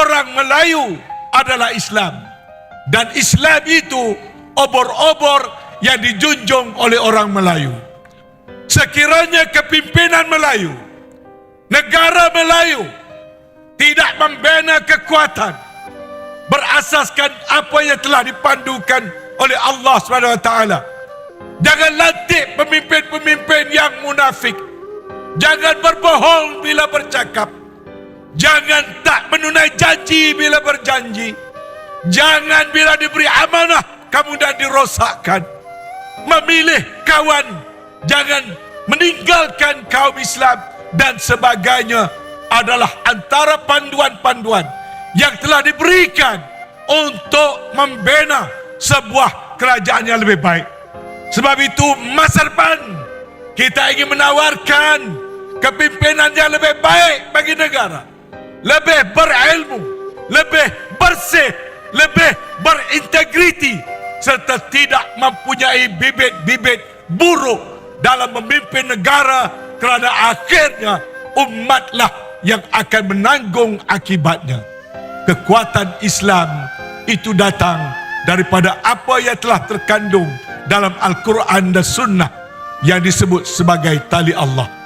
orang Melayu adalah Islam. Dan Islam itu obor-obor yang dijunjung oleh orang Melayu. Sekiranya kepimpinan Melayu, negara Melayu tidak membina kekuatan berasaskan apa yang telah dipandukan oleh Allah SWT, jangan lantik pemimpin-pemimpin yang munafik. Jangan berbohong bila bercakap. Jangan tak menunai janji bila berjanji. Jangan bila diberi amanah kemudian dirosakkan. Memilih kawan, jangan meninggalkan kaum Islam dan sebagainya adalah antara panduan-panduan yang telah diberikan untuk membina sebuah kerajaan yang lebih baik. Sebab itu masa depan kita ingin menawarkan kepimpinan yang lebih baik bagi negara, lebih berilmu, lebih bersih, lebih berintegriti, serta tidak mempunyai bibit-bibit buruk dalam memimpin negara, kerana akhirnya umatlah yang akan menanggung akibatnya. Kekuatan Islam itu datang daripada apa yang telah terkandung dalam Al-Quran dan Sunnah yang disebut sebagai tali Allah.